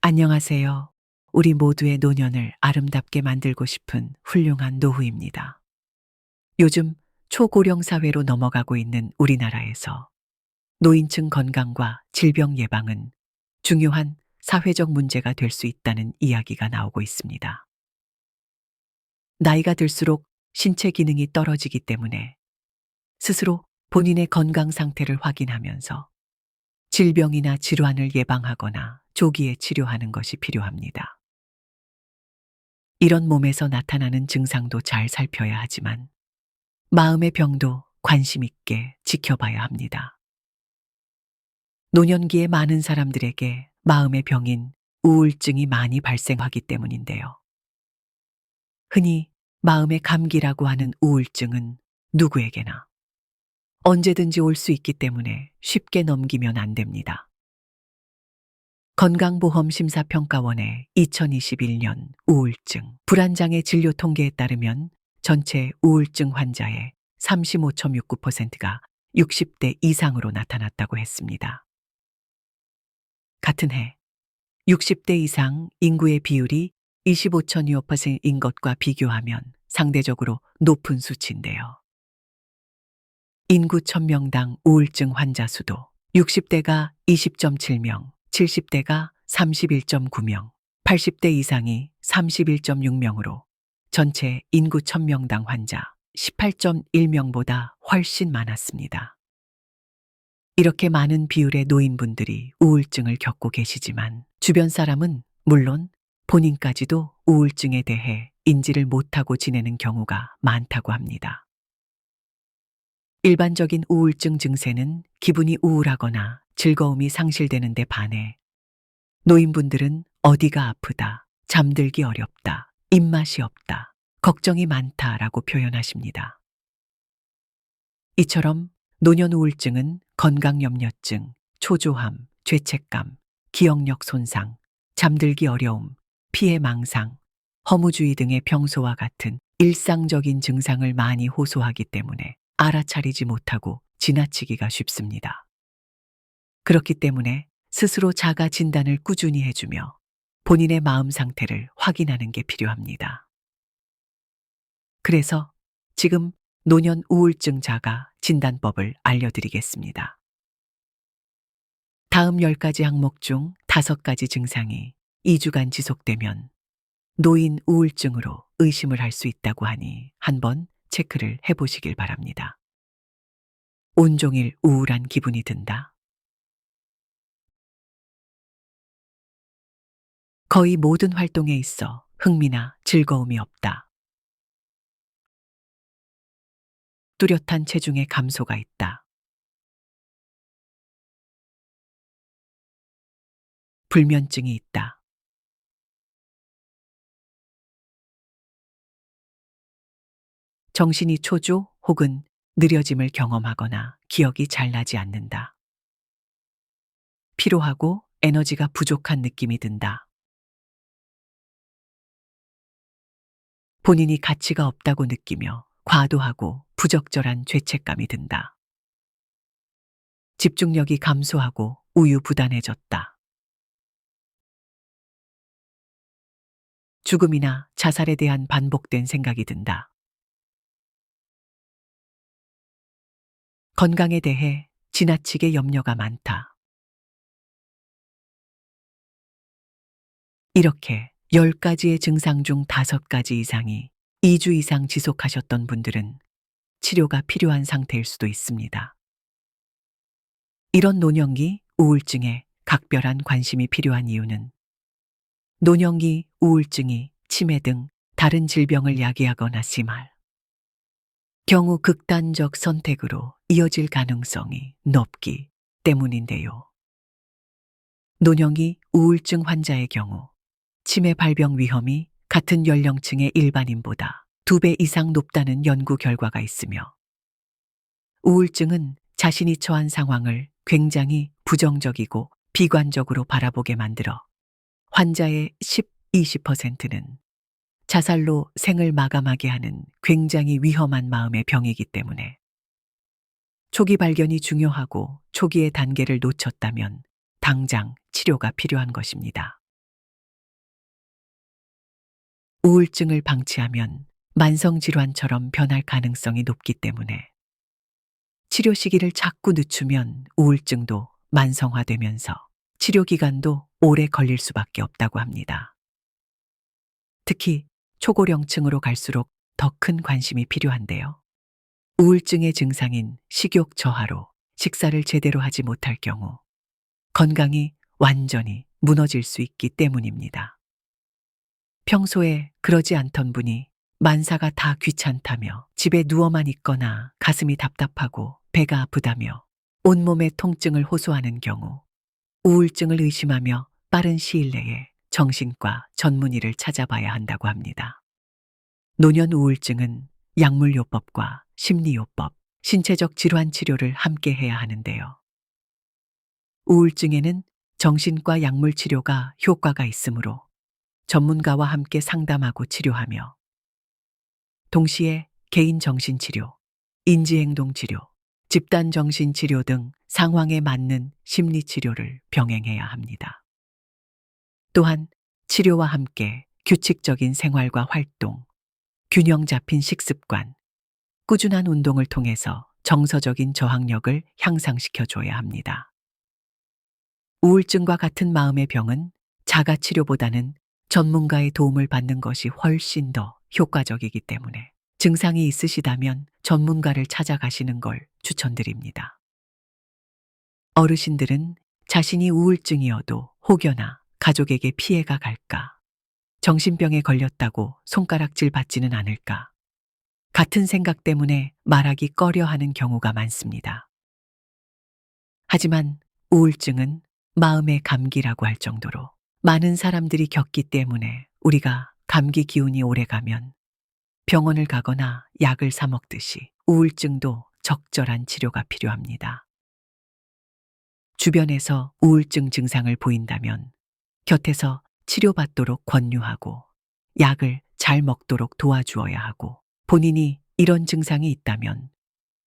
안녕하세요. 우리 모두의 노년을 아름답게 만들고 싶은 훌륭한 노후입니다. 요즘 초고령 사회로 넘어가고 있는 우리나라에서 노인층 건강과 질병 예방은 중요한 사회적 문제가 될 수 있다는 이야기가 나오고 있습니다. 나이가 들수록 신체 기능이 떨어지기 때문에 스스로 본인의 건강 상태를 확인하면서 질병이나 질환을 예방하거나 조기에 치료하는 것이 필요합니다. 이런 몸에서 나타나는 증상도 잘 살펴야 하지만 마음의 병도 관심 있게 지켜봐야 합니다. 노년기에 많은 사람들에게 마음의 병인 우울증이 많이 발생하기 때문인데요. 흔히 마음의 감기라고 하는 우울증은 누구에게나 언제든지 올 수 있기 때문에 쉽게 넘기면 안 됩니다. 건강보험심사평가원의 2021년 우울증 불안장애 진료 통계에 따르면 전체 우울증 환자의 35.69%가 60대 이상으로 나타났다고 했습니다. 같은 해 60대 이상 인구의 비율이 25.25%인 것과 비교하면 상대적으로 높은 수치인데요. 인구 1000명당 우울증 환자 수도 60대가 20.7명, 70대가 31.9명, 80대 이상이 31.6명으로 전체 인구 1000명당 환자 18.1명보다 훨씬 많았습니다. 이렇게 많은 비율의 노인분들이 우울증을 겪고 계시지만 주변 사람은 물론 본인까지도 우울증에 대해 인지를 못하고 지내는 경우가 많다고 합니다. 일반적인 우울증 증세는 기분이 우울하거나 즐거움이 상실되는 데 반해 노인분들은 어디가 아프다, 잠들기 어렵다, 입맛이 없다, 걱정이 많다라고 표현하십니다. 이처럼 노년 우울증은 건강염려증, 초조함, 죄책감, 기억력 손상, 잠들기 어려움, 피해 망상, 허무주의 등의 평소와 같은 일상적인 증상을 많이 호소하기 때문에 알아차리지 못하고 지나치기가 쉽습니다. 그렇기 때문에 스스로 자가 진단을 꾸준히 해주며 본인의 마음 상태를 확인하는 게 필요합니다. 그래서 지금 노년 우울증 자가 진단법을 알려드리겠습니다. 다음 10가지 항목 중 5가지 증상이 2주간 지속되면 노인 우울증으로 의심을 할 수 있다고 하니 한번 체크를 해보시길 바랍니다. 온종일 우울한 기분이 든다. 거의 모든 활동에 있어 흥미나 즐거움이 없다. 뚜렷한 체중의 감소가 있다. 불면증이 있다. 정신이 초조 혹은 느려짐을 경험하거나 기억이 잘 나지 않는다. 피로하고 에너지가 부족한 느낌이 든다. 본인이 가치가 없다고 느끼며 과도하고 부적절한 죄책감이 든다. 집중력이 감소하고 우유부단해졌다. 죽음이나 자살에 대한 반복된 생각이 든다. 건강에 대해 지나치게 염려가 많다. 이렇게 10가지의 증상 중 5가지 이상이 2주 이상 지속하셨던 분들은 치료가 필요한 상태일 수도 있습니다. 이런 노년기 우울증에 각별한 관심이 필요한 이유는 노년기 우울증이 치매 등 다른 질병을 야기하거나 심할 경우 극단적 선택으로 이어질 가능성이 높기 때문인데요. 노년기 우울증 환자의 경우 치매 발병 위험이 같은 연령층의 일반인보다 2배 이상 높다는 연구 결과가 있으며 우울증은 자신이 처한 상황을 굉장히 부정적이고 비관적으로 바라보게 만들어 환자의 20%는 자살로 생을 마감하게 하는 굉장히 위험한 마음의 병이기 때문에 초기 발견이 중요하고 초기의 단계를 놓쳤다면 당장 치료가 필요한 것입니다. 우울증을 방치하면 만성질환처럼 변할 가능성이 높기 때문에 치료 시기를 자꾸 늦추면 우울증도 만성화되면서 치료 기간도 오래 걸릴 수밖에 없다고 합니다. 특히 초고령층으로 갈수록 더 큰 관심이 필요한데요. 우울증의 증상인 식욕 저하로 식사를 제대로 하지 못할 경우 건강이 완전히 무너질 수 있기 때문입니다. 평소에 그러지 않던 분이 만사가 다 귀찮다며 집에 누워만 있거나 가슴이 답답하고 배가 아프다며 온몸의 통증을 호소하는 경우 우울증을 의심하며 빠른 시일 내에 정신과 전문의를 찾아봐야 한다고 합니다. 노년 우울증은 약물요법과 심리요법, 신체적 질환 치료를 함께 해야 하는데요. 우울증에는 정신과 약물 치료가 효과가 있으므로 전문가와 함께 상담하고 치료하며 동시에 개인 정신치료, 인지행동치료, 집단 정신치료 등 상황에 맞는 심리치료를 병행해야 합니다. 또한 치료와 함께 규칙적인 생활과 활동, 균형 잡힌 식습관, 꾸준한 운동을 통해서 정서적인 저항력을 향상시켜줘야 합니다. 우울증과 같은 마음의 병은 자가 치료보다는 전문가의 도움을 받는 것이 훨씬 더 효과적이기 때문에 증상이 있으시다면 전문가를 찾아가시는 걸 추천드립니다. 어르신들은 자신이 우울증이어도 혹여나 가족에게 피해가 갈까, 정신병에 걸렸다고 손가락질 받지는 않을까, 같은 생각 때문에 말하기 꺼려하는 경우가 많습니다. 하지만 우울증은 마음의 감기라고 할 정도로 많은 사람들이 겪기 때문에 우리가 감기 기운이 오래가면 병원을 가거나 약을 사 먹듯이 우울증도 적절한 치료가 필요합니다. 주변에서 우울증 증상을 보인다면 곁에서 치료받도록 권유하고 약을 잘 먹도록 도와주어야 하고 본인이 이런 증상이 있다면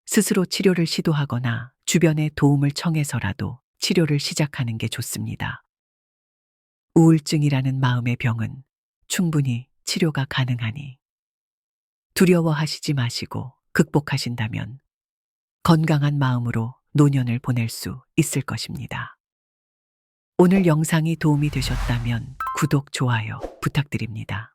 스스로 치료를 시도하거나 주변의 도움을 청해서라도 치료를 시작하는 게 좋습니다. 우울증이라는 마음의 병은 충분히 치료가 가능하니 두려워하시지 마시고 극복하신다면 건강한 마음으로 노년을 보낼 수 있을 것입니다. 오늘 영상이 도움이 되셨다면 구독, 좋아요 부탁드립니다.